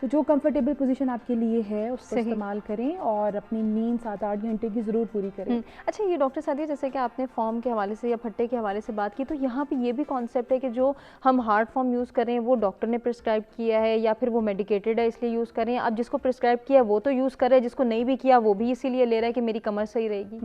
تو جو comfortable position آپ کے لیے ہے اس کو استعمال کریں اور اپنی نیند 7-8 گھنٹے کی ضرور پوری کریں. اچھا یہ ڈاکٹر سعدیہ جیسے کہ آپ نے فارم کے حوالے سے یا پھٹے کے حوالے سے بات کی, تو یہاں پہ یہ بھی کانسیپٹ ہے کہ جو ہم ہارڈ فارم یوز کریں وہ ڈاکٹر نے پرسکرائب کیا ہے یا پھر وہ میڈیکیٹڈ ہے اس لیے یوز کریں, اب جس کو پرسکرائب کیا وہ تو یوز کرے, جس کو نہیں بھی کیا وہ بھی اسی لیے لے رہا ہے کہ میری کمر صحیح رہے گی.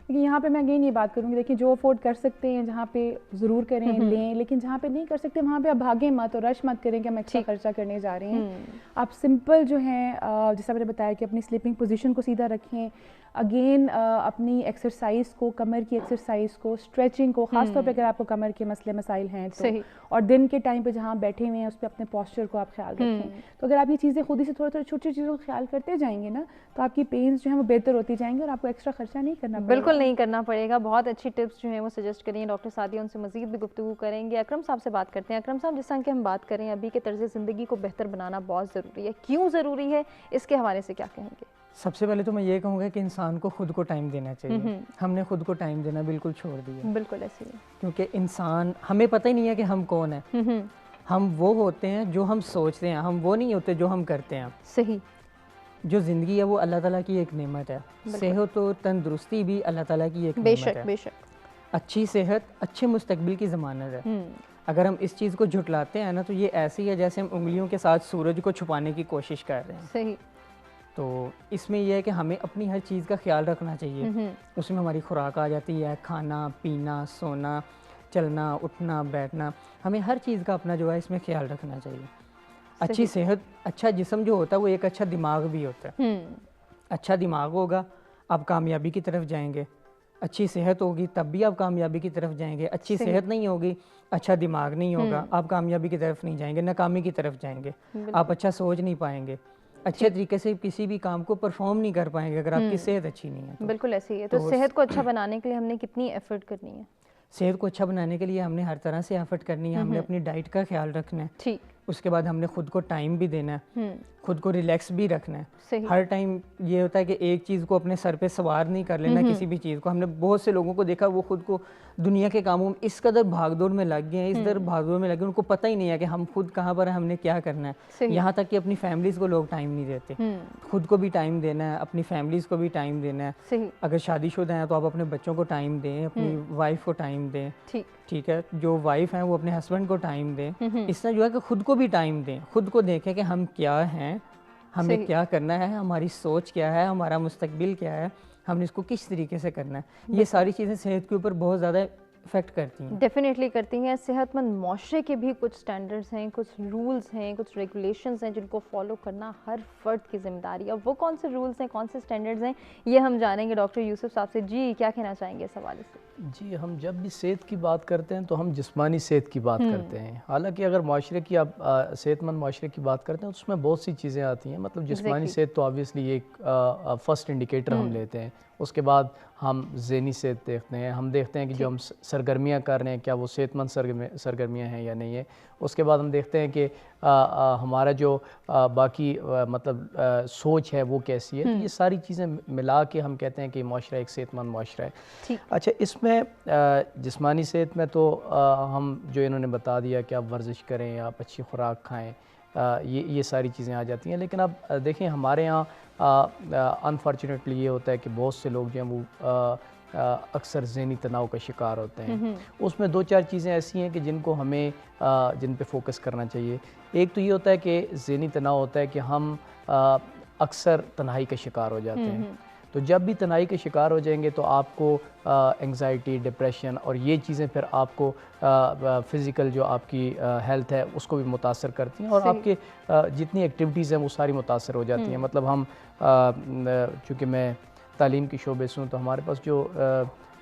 لیکن یہاں پہ میں اگین یہ بات کروں گی, دیکھیں جو افورڈ کر سکتے ہیں جہاں پہ ضرور کریں لیں, لیکن جہاں پہ نہیں کر سکتے وہاں پہ آپ بھاگیں مت اور رش مت کریں کہ ہم ایکسٹرا خرچہ کرنے جا رہے ہیں. آپ سمپل جو ہیں جیسا میں نے بتایا کہ اپنی سلیپنگ پوزیشن کو سیدھا رکھیں, اگین اپنی ایکسرسائز کو, کمر کی ایکسرسائز کو, اسٹریچنگ کو, خاص طور پہ اگر آپ کو کمر کے مسئلے مسائل ہیں تو, اور دن کے ٹائم پہ جہاں بیٹھے ہوئے ہیں اس پہ اپنے پوسچر کو آپ خیال رکھیں. تو اگر آپ یہ چیزیں خود ہی سے تھوڑے چھوٹی چھوٹی چیزوں کا خیال کرتے جائیں گے نا تو آپ کی پینز جو ہیں وہ بہتر ہوتی جائیں گے اور آپ کو ایکسٹرا خرچہ نہیں کرنا پڑے گا. بالکل نہیں کرنا پڑے گا. بہت اچھی ٹپس جو ہیں وہ سجیسٹ کریں ڈاکٹر سعدیہ, ان سے مزید بھی گفتگو کریں گے. اکرم صاحب سے بات کرتے ہیں. اکرم صاحب جس طرح کہ ہم بات کریں ابھی کہ طرز زندگی کو بہتر بنانا بہت ضروری ہے, کیوں ضروری ہے اس کے حوالے سے کیا کہیں گے؟ سب سے پہلے تو میں یہ کہوں گا کہ انسان کو خود کو ٹائم دینا چاہیے. ہم نے خود کو ٹائم دینا بالکل چھوڑ دیا. بالکل ایسے ہی, کیونکہ انسان ہمیں پتہ ہی نہیں ہے کہ ہم کون ہیں. ہم وہ ہوتے ہیں جو ہم سوچتے ہیں, ہم وہ نہیں ہوتے جو ہم کرتے ہیں. صحیح. جو زندگی ہے وہ اللہ تعالیٰ کی ایک نعمت ہے. صحت و تندرستی بھی اللہ تعالیٰ کی ایک نعمت ہے. بے شک. اچھی صحت اچھے مستقبل کی ضمانت ہے. اگر ہم اس چیز کو جھٹلاتے ہیں نا تو یہ ایسی ہے جیسے ہم انگلیوں کے ساتھ سورج کو چھپانے کی کوشش کر رہے ہیں. صحیح. تو اس میں یہ ہے کہ ہمیں اپنی ہر چیز کا خیال رکھنا چاہیے. اس میں ہماری خوراک آ جاتی ہے, کھانا پینا, سونا, چلنا اٹھنا بیٹھنا, ہمیں ہر چیز کا اپنا جو ہے اس میں خیال رکھنا چاہیے. اچھی صحت, اچھا جسم جو ہوتا ہے وہ ایک اچھا دماغ بھی ہوتا ہے. اچھا دماغ ہوگا آپ کامیابی کی طرف جائیں گے, اچھی صحت ہوگی تب بھی آپ کامیابی کی طرف جائیں گے. اچھی صحت نہیں ہوگی, اچھا دماغ نہیں ہوگا, آپ کامیابی کی طرف نہیں جائیں گے, ناکامی کی طرف جائیں گے. آپ اچھا سوچ نہیں پائیں گے, اچھے طریقے سے کسی بھی کام کو پرفارم نہیں کر پائیں گے اگر آپ کی صحت اچھی نہیں ہے. بالکل ایسے ہی ہے. تو صحت کو اچھا بنانے کے لیے ہم نے کتنی ایفرٹ کرنی ہے؟ صحت کو اچھا بنانے کے لیے ہم نے ہر طرح سے ایفرٹ کرنی ہے. ہم نے اپنی ڈائٹ کا خیال رکھنا ہے. ٹھیک. اس کے بعد ہم نے خود کو ٹائم بھی دینا ہے, خود کو ریلیکس بھی رکھنا ہے. صحیح. ہر ٹائم یہ ہوتا ہے کہ ایک چیز کو اپنے سر پہ سوار نہیں کر لینا کسی بھی چیز کو. ہم نے بہت سے لوگوں کو دیکھا وہ خود کو دنیا کے کاموں میں اس قدر بھاگ دوڑ میں لگ گئے ہیں, اس قدر بھاگ دوڑ میں لگ گئے, ان کو پتہ ہی نہیں ہے کہ ہم خود کہاں پر ہیں, ہم نے کیا کرنا ہے. یہاں تک کہ اپنی فیملیز کو لوگ ٹائم نہیں دیتے. خود کو بھی ٹائم دینا ہے, اپنی فیملیز کو بھی ٹائم دینا ہے. اگر شادی شدہ ہیں تو آپ اپنے بچوں کو ٹائم دیں, اپنی وائف کو ٹائم دیں. ٹھیک ہے, جو وائف ہیں وہ اپنے ہسبینڈ کو ٹائم دیں. اس طرح جو ہے کہ خود کو بھی ٹائم دیں, خود کو دیکھیں کہ ہم کیا ہیں, ہمیں کیا کرنا ہے, ہماری سوچ کیا ہے, ہمارا مستقبل کیا ہے, ہم نے اس کو کس طریقے سے کرنا ہے. یہ ساری چیزیں صحت کے اوپر بہت زیادہ افیکٹ کرتی ہیں. ڈیفینیٹلی کرتی ہیں. صحت مند معاشرے کے بھی کچھ سٹینڈرڈز ہیں, کچھ رولز ہیں, کچھ ریگولیشنز ہیں جن کو فالو کرنا ہر فرد کی ذمہ داری ہے. اب وہ کون سے رولز ہیں, کون سے سٹینڈرڈز ہیں, یہ ہم جانیں گے ڈاکٹر یوسف صاحب سے. جی کیا کہنا چاہیں گے اس حوالے سے؟ جی, ہم جب بھی صحت کی بات کرتے ہیں تو ہم جسمانی صحت کی بات کرتے ہیں. حالانکہ اگر معاشرے کی آپ صحت مند معاشرے کی بات کرتے ہیں تو اس میں بہت سی چیزیں آتی ہیں. مطلب جسمانی صحت تو آبویسلی ایک فرسٹ انڈیکیٹر ہم لیتے ہیں. اس کے بعد ہم ذہنی صحت دیکھتے ہیں, ہم دیکھتے ہیں کہ جو ہم سرگرمیاں کر رہے ہیں کیا وہ صحت مند سرگرمیاں ہیں یا نہیں ہے. اس کے بعد ہم دیکھتے ہیں کہ ہمارا جو باقی مطلب سوچ ہے وہ کیسی ہے. تو یہ ساری چیزیں ملا کے ہم کہتے ہیں کہ معاشرہ ایک صحت مند معاشرہ ہے. اچھا, اس میں جسمانی صحت میں تو ہم جو انہوں نے بتا دیا کہ آپ ورزش کریں, آپ اچھی خوراک کھائیں, یہ ساری چیزیں آ جاتی ہیں. لیکن اب دیکھیں ہمارے یہاں انفارچونیٹلی یہ ہوتا ہے کہ بہت سے لوگ جو ہیں وہ اکثر ذہنی تناؤ کا شکار ہوتے ہیں. اس میں 2-4 چیزیں ایسی ہیں کہ جن کو ہمیں جن پہ فوکس کرنا چاہیے. ایک تو یہ ہوتا ہے کہ ذہنی تناؤ ہوتا ہے کہ ہم اکثر تنہائی کا شکار ہو جاتے ہیں. تو جب بھی تنہائی کے شکار ہو جائیں گے تو آپ کو انگزائٹی, ڈپریشن اور یہ چیزیں پھر آپ کو فزیکل جو آپ کی ہیلتھ ہے اس کو بھی متاثر کرتی ہیں, اور آپ کے جتنی ایکٹیویٹیز ہیں وہ ساری متاثر ہو جاتی ہیں. مطلب ہم چونکہ میں تعلیم کے شعبے سے ہوں تو ہمارے پاس جو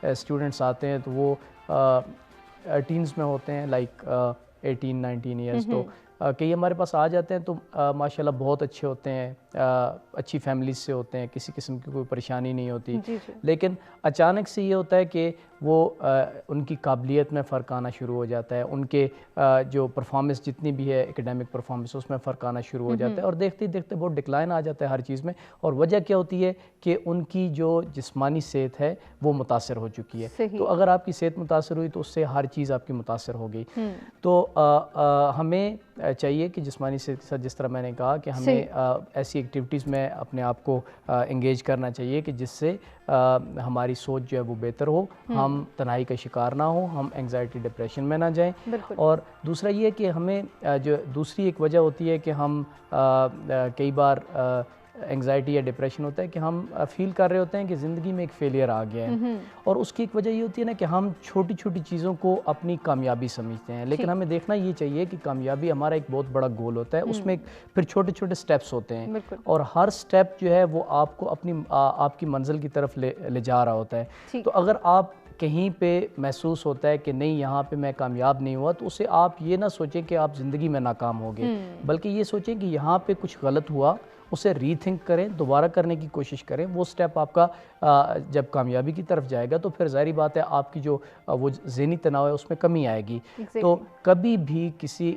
اسٹوڈنٹس آتے ہیں تو وہ ٹینز میں ہوتے ہیں, لائک 18-19 ایئرس. تو کئی ہمارے پاس آ جاتے ہیں تو ماشاءاللہ بہت اچھے ہوتے ہیں, اچھی فیملیز سے ہوتے ہیں, کسی قسم کی کوئی پریشانی نہیں ہوتی. لیکن اچانک سے یہ ہوتا ہے کہ وہ ان کی قابلیت میں فرق آنا شروع ہو جاتا ہے, ان کے جو پرفارمنس جتنی بھی ہے ایکیڈیمک پرفارمنس اس میں فرق آنا شروع ہو جاتا ہے, اور دیکھتے دیکھتے بہت ڈکلائن آ جاتا ہے ہر چیز میں. اور وجہ کیا ہوتی ہے کہ ان کی جو جسمانی صحت ہے وہ متاثر ہو چکی ہے. تو اگر آپ کی صحت متاثر ہوئی تو اس سے ہر چیز آپ کی متاثر ہو گئی. تو ہمیں چاہیے کہ جسمانی صحت کے ساتھ جس طرح میں نے کہا کہ ہمیں ایسی ایکٹیویٹیز میں اپنے آپ کو انگیج کرنا چاہیے کہ جس سے ہماری سوچ جو ہے وہ بہتر ہو, ہم تنہائی کا شکار نہ ہو, ہم انگزائٹی ڈپریشن میں نہ جائیں. اور دوسرا یہ کہ ہمیں جو دوسری ایک وجہ ہوتی ہے کہ ہم کئی بار انگزائٹی یا ڈپریشن ہوتا ہے کہ ہم فیل کر رہے ہوتے ہیں کہ زندگی میں ایک فیلئر آ گیا ہے, اور اس کی ایک وجہ یہ ہوتی ہے نا کہ ہم چھوٹی چھوٹی چیزوں کو اپنی کامیابی سمجھتے ہیں. لیکن ہمیں دیکھنا یہ چاہیے کہ کامیابی ہمارا ایک بہت بڑا گول ہوتا ہے, اس میں پھر چھوٹے چھوٹے سٹیپس ہوتے ہیں, اور ہر سٹیپ جو ہے وہ آپ کو اپنی آپ کی منزل کی طرف لے جا رہا ہوتا ہے. تو اگر آپ کہیں پہ محسوس ہوتا ہے کہ نہیں یہاں پہ میں کامیاب نہیں ہوا, تو اسے آپ یہ نہ سوچیں کہ آپ زندگی میں ناکام ہو گئے, بلکہ یہ سوچیں کہ یہاں پہ کچھ غلط ہوا, اسے ری تھنک کریں, دوبارہ کرنے کی کوشش کریں. وہ سٹیپ آپ کا جب کامیابی کی طرف جائے گا تو پھر ظاہری بات ہے آپ کی جو وہ ذہنی تناؤ ہے اس میں کمی آئے گی. تو کبھی بھی کسی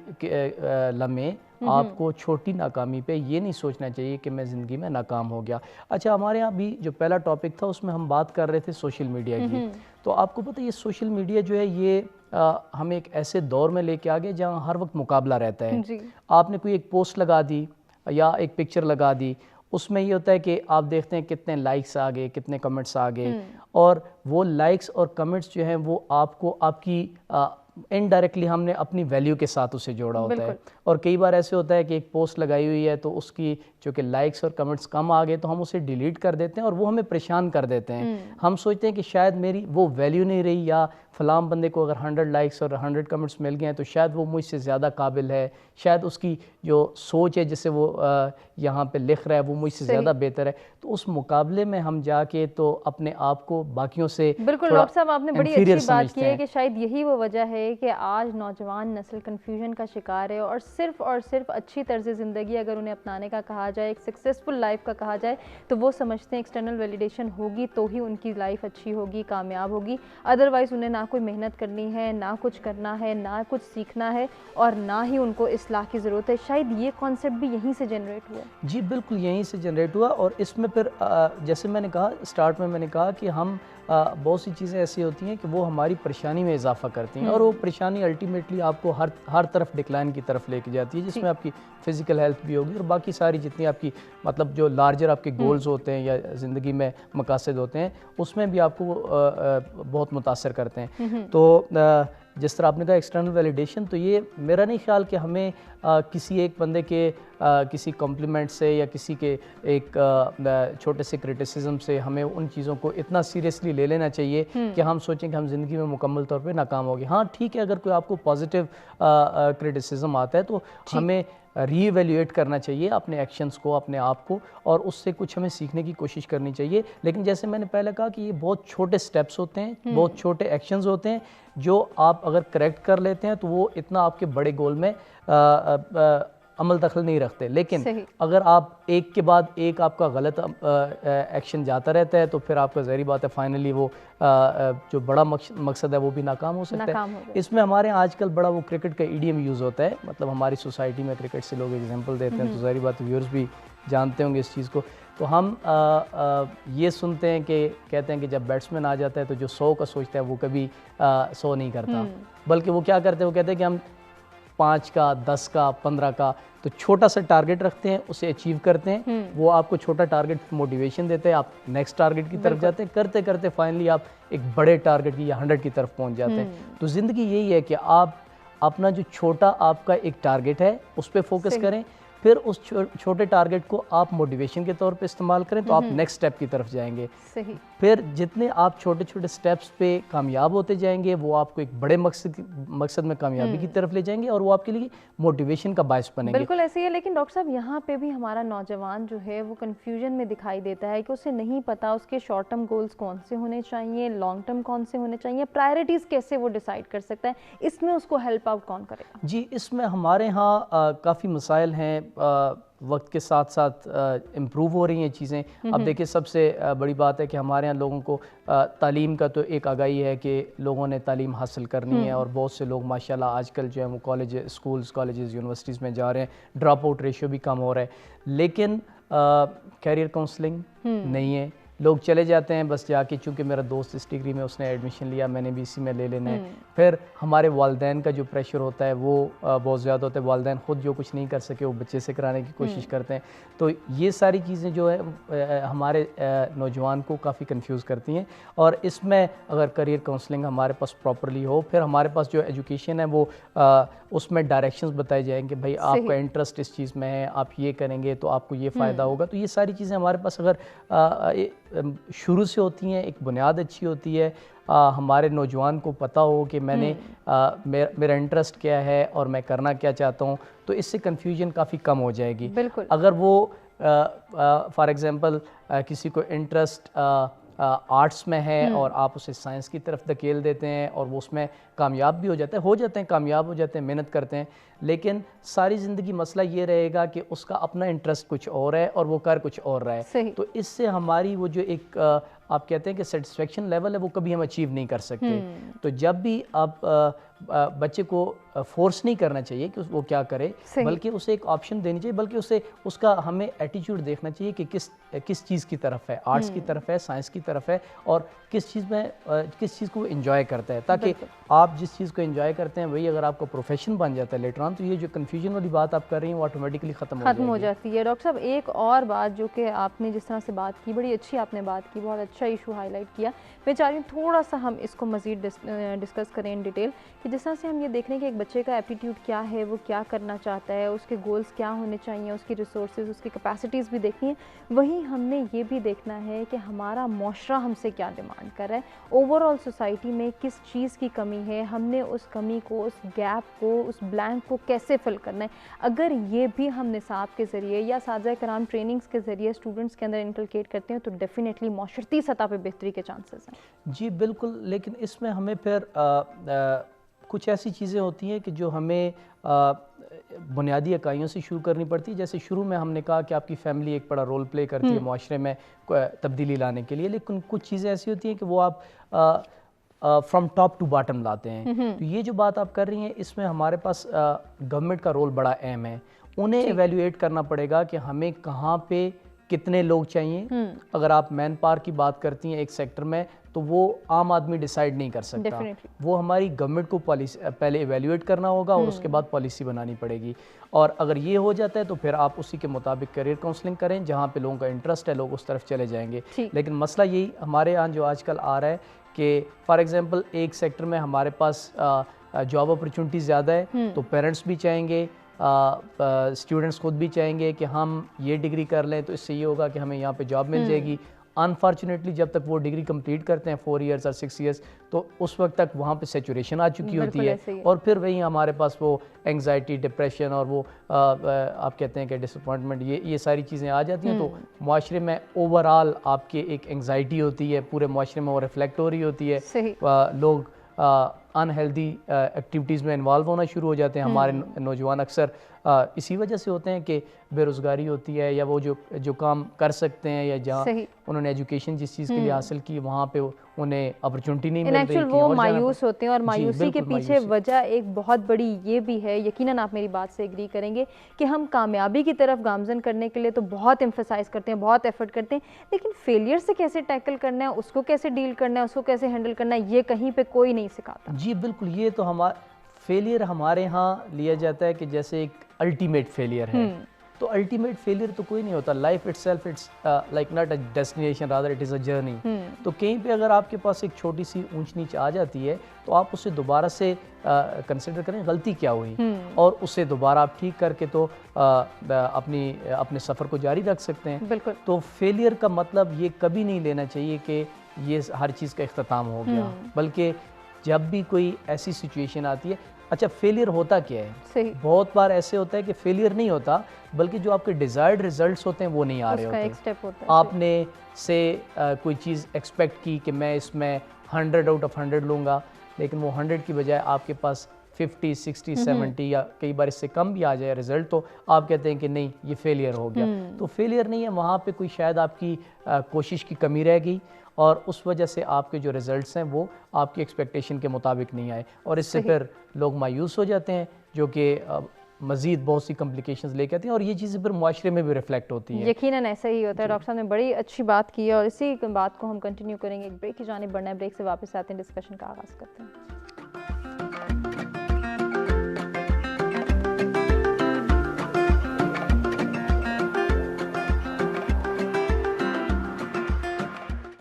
لمحے آپ کو چھوٹی ناکامی پہ یہ نہیں سوچنا چاہیے کہ میں زندگی میں ناکام ہو گیا. اچھا, ہمارے یہاں بھی جو پہلا ٹاپک تھا اس میں ہم بات کر رہے تھے سوشل میڈیا کی. تو آپ کو پتہ ہے یہ سوشل میڈیا جو ہے یہ ہمیں ایک ایسے دور میں لے کے آ گئے جہاں ہر وقت مقابلہ رہتا ہے. آپ نے کوئی ایک پوسٹ لگا دی یا ایک پکچر لگا دی, اس میں یہ ہوتا ہے کہ آپ دیکھتے ہیں کتنے لائکس آ گئے, کتنے کمنٹس آ گئے, اور وہ لائکس اور کمنٹس جو ہیں وہ آپ کو آپ کی انڈائریکٹلی ہم نے اپنی ویلیو کے ساتھ اسے جوڑا ہوتا ہے. اور کئی بار ایسے ہوتا ہے کہ ایک پوسٹ لگائی ہوئی ہے تو اس کی چونکہ لائکس اور کمنٹس کم آ گئے تو ہم اسے ڈیلیٹ کر دیتے ہیں, اور وہ ہمیں پریشان کر دیتے ہیں. ہم سوچتے ہیں کہ شاید میری وہ ویلیو نہیں رہی, یا فلاں بندے کو اگر 100 لائکس اور 100 کمنٹس مل گئے ہیں تو شاید وہ مجھ سے زیادہ قابل ہے, شاید اس کی جو سوچ ہے جسے وہ یہاں پہ لکھ رہا ہے وہ مجھ سے زیادہ بہتر ہے. تو اس مقابلے میں ہم جا کے تو اپنے آپ کو باقیوں سے بالکل ڈاکٹر صاحب آپ نے بڑی اچھی بات کی ہے کہ شاید یہی وہ وجہ ہے کہ آج نوجوان نسل کنفیوژن کا شکار ہے, اور صرف اچھی طرز زندگی اگر انہیں اپنانے کا کہا جائے, ایک سکسیزفل لائف کا کہا جائے, تو وہ سمجھتے ہیں ایکسٹرنل ویلیڈیشن ہوگی تو ہی ان کی لائف اچھی ہوگی, کامیاب ہوگی. ادروائز انہیں نہ کوئی محنت کرنی ہے, نہ کچھ کرنا ہے, نہ کچھ سیکھنا ہے, اور نہ ہی ان کو اصلاح کی ضرورت ہے. شاید یہ کانسیپٹ بھی یہیں سے جنریٹ ہوا. جی بالکل یہیں سے جنریٹ ہوا, اور اس میں پھر جیسے میں نے کہا اسٹارٹ میں نے کہا کہ ہم بہت سی چیزیں ایسی ہوتی ہیں کہ وہ ہماری پریشانی میں اضافہ کرتی ہیں, اور وہ پریشانی الٹیمیٹلی آپ کو ہر طرف ڈکلائن کی طرف لے کے جاتی ہے, جس میں آپ کی فزیکل ہیلتھ بھی ہوگی اور باقی ساری جتنی آپ کی مطلب جو لارجر آپ کے گولز ہوتے ہیں یا زندگی میں مقاصد ہوتے ہیں اس میں بھی آپ کو بہت متاثر کرتے ہیں. تو جس طرح آپ نے کہا ایکسٹرنل ویلیڈیشن, تو یہ میرا نہیں خیال کہ ہمیں کسی ایک بندے کے کسی کمپلیمنٹ سے یا کسی کے ایک چھوٹے سے کرٹیسزم سے ہمیں ان چیزوں کو اتنا سیریسلی لے لینا چاہیے کہ ہم سوچیں کہ ہم زندگی میں مکمل طور پہ ناکام ہو گئے. ہاں ٹھیک ہے, اگر کوئی آپ کو پازیٹیو کرٹیسزم آتا ہے تو ہمیں ری ایویلیویٹ کرنا چاہیے اپنے ایکشنز کو, اپنے آپ کو, اور اس سے کچھ ہمیں سیکھنے کی کوشش کرنی چاہیے. لیکن جیسے میں نے پہلے کہا کہ یہ بہت چھوٹے سٹیپس ہوتے ہیں, بہت چھوٹے ایکشنز ہوتے ہیں جو آپ اگر کریکٹ کر لیتے ہیں تو وہ اتنا آپ کے بڑے گول میں عمل دخل نہیں رکھتے. لیکن اگر آپ ایک کے بعد ایک آپ کا غلط ایکشن جاتا رہتا ہے تو پھر آپ کا ظاہری بات ہے فائنلی وہ جو بڑا مقصد ہے وہ بھی ناکام ہو سکتا ہے. اس میں ہمارے آج کل بڑا وہ کرکٹ کا ایڈیم یوز ہوتا ہے, مطلب ہماری سوسائٹی میں کرکٹ سے لوگ ایگزامپل دیتے ہیں, تو ظاہری بات ہے ویورز بھی جانتے ہوں گے اس چیز کو. تو ہم یہ سنتے ہیں کہ کہتے ہیں کہ جب بیٹسمین آ جاتا ہے تو جو 100 کا سوچتا ہے وہ کبھی 100 نہیں کرتا, بلکہ وہ کیا کرتے ہیں, وہ کہتے ہیں کہ ہم 5 کا 10 کا 15 کا تو چھوٹا سا ٹارگٹ رکھتے ہیں, اسے اچیو کرتے ہیں. وہ آپ کو چھوٹا ٹارگٹ موٹیویشن دیتے ہیں, آپ نیکسٹ ٹارگٹ کی طرف جاتے ہیں, کرتے کرتے فائنلی آپ ایک بڑے ٹارگٹ کی یا 100 کی طرف پہنچ جاتے ہیں. تو زندگی یہی ہے کہ آپ اپنا جو چھوٹا آپ کا ایک ٹارگٹ ہے اس پہ فوکس کریں, پھر اس چھوٹے ٹارگٹ کو آپ موٹیویشن کے طور پہ استعمال کریں تو آپ نیکسٹ سٹیپ کی طرف جائیں گے. پھر جتنے آپ چھوٹے چھوٹے سٹیپس پہ کامیاب ہوتے جائیں گے وہ آپ کو ایک بڑے مقصد میں کامیابی کی طرف لے جائیں گے, اور وہ آپ کے لیے موٹیویشن کا باعث بنیں گے. بالکل ایسے ہی ہے. لیکن ڈاکٹر صاحب یہاں پہ بھی ہمارا نوجوان جو ہے وہ کنفیوژن میں دکھائی دیتا ہے کہ اسے نہیں پتا اس کے شارٹ ٹرم گولز کون سے ہونے چاہیے, لانگ ٹرم کون سے ہونے چاہیے, پرائرٹیز کیسے وہ ڈیسائیڈ کر سکتا ہے. اس میں اس کو ہیلپ آؤٹ کون کرے گا؟ جی اس میں ہمارے ہاں کافی مسائل ہیں. وقت کے ساتھ ساتھ امپروو ہو رہی ہیں چیزیں. اب دیکھیں سب سے بڑی بات ہے کہ ہمارے یہاں لوگوں کو تعلیم کا تو ایک آگاہی ہے کہ لوگوں نے تعلیم حاصل کرنی ہے, اور بہت سے لوگ ماشاءاللہ آج کل جو ہے وہ کالجز یونیورسٹیز میں جا رہے ہیں, ڈراپ آؤٹ ریشیو بھی کم ہو رہا ہے. لیکن کیریئر کاؤنسلنگ نہیں ہے. لوگ چلے جاتے ہیں بس جا کے, چونکہ میرا دوست اس ڈگری میں اس نے ایڈمیشن لیا, میں نے بھی اسی میں لے لینا ہے. پھر ہمارے والدین کا جو پریشر ہوتا ہے وہ بہت زیادہ ہوتا ہے. والدین خود جو کچھ نہیں کر سکے وہ بچے سے کرانے کی کوشش کرتے ہیں. تو یہ ساری چیزیں جو ہے ہمارے نوجوان کو کافی کنفیوز کرتی ہیں. اور اس میں اگر کریئر کاؤنسلنگ ہمارے پاس پراپرلی ہو, پھر ہمارے پاس جو ایجوکیشن ہے وہ اس میں ڈائریکشنز بتائے جائیں کہ بھائی آپ کا انٹرسٹ اس چیز میں ہے, آپ یہ کریں گے تو آپ کو یہ فائدہ ہوگا. تو یہ ساری چیزیں ہمارے پاس اگر شروع سے ہوتی ہیں, ایک بنیاد اچھی ہوتی ہے, ہمارے نوجوان کو پتہ ہو کہ میں نے میرا انٹرسٹ کیا ہے اور میں کرنا کیا چاہتا ہوں, تو اس سے کنفیوژن کافی کم ہو جائے گی. اگر وہ فار ایگزامپل کسی کو انٹرسٹ آرٹس میں ہے اور آپ اسے سائنس کی طرف دھکیل دیتے ہیں اور وہ اس میں کامیاب بھی ہو جاتے ہیں کامیاب ہو جاتے ہیں, محنت کرتے ہیں, لیکن ساری زندگی مسئلہ یہ رہے گا کہ اس کا اپنا انٹرسٹ کچھ اور ہے اور وہ کر کچھ اور رہا ہے. تو اس سے ہماری وہ جو ایک آپ کہتے ہیں کہ سیٹسفیکشن لیول ہے وہ کبھی ہم اچیو نہیں کر سکتے. تو جب بھی آپ بچے کو فورس نہیں کرنا چاہیے کہ وہ کیا کرے, بلکہ اسے ایک آپشن دینی چاہیے, بلکہ اسے اس کا ہمیں ایٹیٹیوڈ دیکھنا چاہیے کہ کس چیز کی طرف ہے, آرٹس کی طرف ہے, سائنس کی طرف ہے, اور کس چیز کو وہ انجوائے کرتا ہے. تاکہ آپ جس چیز کو انجوائے کرتے ہیں وہی اگر آپ کا پروفیشن بن جاتا ہے لیٹر آن, تو یہ جو کنفیوژن والی بات آپ کر رہی ہیں وہ آٹومیٹکلی ختم ہو جاتی ہے. ڈاکٹر صاحب ایک اور بات جو کہ آپ نے جس طرح سے بات کی, بڑی اچھی آپ نے بات کی, بہت اچھا ایشو ہائی لائٹ کیا. میں چاہ رہی ہوں تھوڑا سا ہم اس کو مزید ڈسکس کریں ان ڈیٹیل, کہ جس طرح سے ہم یہ دیکھ رہے ہیں کہ ایک بچے کا ایپٹیٹیوڈ کیا ہے, وہ کیا کرنا چاہتا ہے, اس کے گولز کیا ہونے چاہیے, اس کی ریسورسز, اس کی کیپیسٹیز بھی دیکھنی ہے. وہیں ہم نے یہ بھی دیکھنا ہے کہ ہمارا معاشرہ ہم سے کیا ڈیمانڈ کر رہا ہے, اوور آل سوسائٹی میں کس چیز کی کمی ہے, ہم نے اس کمی کو, اس گیپ کو, اس بلینک کو کیسے فل کرنا ہے. اگر یہ بھی ہم نصاب کے ذریعے یا اساتذہ کرام ٹریننگز کے ذریعے اسٹوڈنٹس کے اندر انکلکیٹ کرتے ہیں تو ڈیفینیٹلی معاشرتی سطح پہ بہتری کے چانسز ہیں. جی بالکل, لیکن اس میں ہمیں پھر کچھ ایسی چیزیں ہوتی ہیں کہ جو ہمیں بنیادی اکائیوں سے شروع کرنی پڑتی ہے. جیسے شروع میں ہم نے کہا کہ آپ کی فیملی ایک بڑا رول پلے کرتی ہے معاشرے میں تبدیلی لانے کے لیے, لیکن کچھ چیزیں ایسی ہوتی ہیں کہ وہ آپ فرام ٹاپ ٹو باٹم لاتے ہیں. تو یہ جو بات آپ کر رہی ہیں اس میں ہمارے پاس گورنمنٹ کا رول بڑا اہم ہے. انہیں ایویلیویٹ کرنا پڑے گا کہ ہمیں کہاں پہ کتنے لوگ چاہیے. اگر آپ مین پاور کی بات کرتی ہیں ایک سیکٹر میں, تو وہ عام آدمی ڈیسائیڈ نہیں کر سکتا. وہ ہماری گورنمنٹ کو پہلے ایویلیویٹ کرنا ہوگا اور اس کے بعد پالیسی بنانی پڑے گی. اور اگر یہ ہو جاتا ہے تو پھر آپ اسی کے مطابق کیریئر کاؤنسلنگ کریں, جہاں پہ لوگوں کا انٹرسٹ ہے لوگ اس طرف چلے جائیں گے. لیکن مسئلہ یہی ہمارے یہاں جو آج کل آ رہا ہے کہ فار ایگزامپل ایک سیکٹر میں ہمارے پاس جاب اپرچونٹی زیادہ ہے, تو پیرنٹس بھی چاہیں گے, اسٹوڈنٹس خود بھی چاہیں گے کہ ہم یہ ڈگری کر لیں تو اس سے یہ ہوگا کہ ہمیں یہاں پہ جاب مل جائے گی. انفارچونیٹلی جب تک وہ ڈگری کمپلیٹ کرتے ہیں 4 ایئرز اور 6 ایئرز, تو اس وقت تک وہاں پہ سیچوریشن آ چکی ہوتی ہے, اور پھر وہیں ہمارے پاس وہ انگزائٹی, ڈپریشن اور وہ آپ کہتے ہیں کہ ڈس اپوائنٹمنٹ, یہ ساری چیزیں آ جاتی ہیں. تو معاشرے میں اوور آل آپ کے ایک انگزائٹی ہوتی ہے, پورے معاشرے میں وہ ریفلیکٹ ہو رہی ہوتی ہے. لوگ انہیلدی ایکٹیویٹیز میں انوالو ہونا شروع ہو جاتے ہیں. ہمارے نوجوان اکثر اسی وجہ سے ہوتے ہیں کہ بے روزگاری ہوتی ہے, یا وہ جو کام کر سکتے ہیں یا جہاں انہوں نے ایجوکیشن جس چیز کے لیے حاصل کی وہاں پہ انہیں اپرچونٹی نہیں مل رہی. وہ مایوس ہوتے ہیں, اور مایوسی کے پیچھے وجہ ایک بہت بڑی یہ بھی ہے, یقیناً آپ میری بات سے ایگری کریں گے, کہ ہم کامیابی کی طرف گامزن کرنے کے لیے تو بہت ایمفسائز کرتے ہیں, بہت ایفرٹ کرتے ہیں, لیکن فیلئر سے کیسے ٹیکل کرنا ہے, اس کو کیسے ڈیل کرنا ہے, اس کو کیسے ہینڈل کرنا ہے, یہ کہیں پہ کوئی نہیں سکھاتا. جی بالکل, یہ تو فیلئر ہمارے ہاں لیا جاتا ہے کہ جیسے ایک الٹیمیٹ فیلئر ہے. تو الٹیمیٹ فیلئر تو کوئی نہیں ہوتا. Life itself it's like not a destination, rather it is a journey. تو کہیں پہ اگر آپ کے پاس ایک چھوٹی سی اونچ نیچ آ جاتی ہے تو آپ اسے دوبارہ سے کنسیڈر کریں غلطی کیا ہوئی, اور اسے دوبارہ آپ ٹھیک کر کے تو اپنے سفر کو جاری رکھ سکتے ہیں. تو فیلئر کا مطلب یہ کبھی نہیں لینا چاہیے کہ یہ ہر چیز کا اختتام ہو گیا, بلکہ جب بھی کوئی ایسی سچویشن آتی ہے. اچھا فیلئر ہوتا کیا ہے؟ بہت بار ایسے ہوتا ہے کہ فیلئر نہیں ہوتا, بلکہ جو آپ کے ڈیزائرڈ ریزلٹس ہوتے ہیں وہ نہیں آ رہے ہوتے. آپ نے سے کوئی چیز ایکسپیکٹ کی کہ میں اس میں 100 آؤٹ آف 100 لوں گا, لیکن وہ 100 کی بجائے آپ کے پاس 50 60 70 یا کئی بار اس سے کم بھی آ جائے رزلٹ تو آپ کہتے ہیں کہ نہیں یہ فیلئر ہو گیا. تو فیلئر نہیں ہے, وہاں پہ کوئی شاید آپ کی کوشش کی کمی رہ گئی اور اس وجہ سے آپ کے جو ریزلٹس ہیں وہ آپ کی ایکسپیکٹیشن کے مطابق نہیں آئے, اور اس سے پھر لوگ مایوس ہو جاتے ہیں, جو کہ مزید بہت سی کمپلیکیشنز لے کے آتی ہیں, اور یہ چیزیں پھر معاشرے میں بھی ریفلیکٹ ہوتی ہیں. یقیناً ایسا ہی ہوتا ہے. ڈاکٹر صاحب نے بڑی اچھی بات کی ہے اور اسی بات کو ہم کنٹینیو کریں گے. ایک بریک کی جانب بڑھنا ہے, بریک سے واپس آتے ہیں, ڈسکشن کا آغاز کرتے ہیں.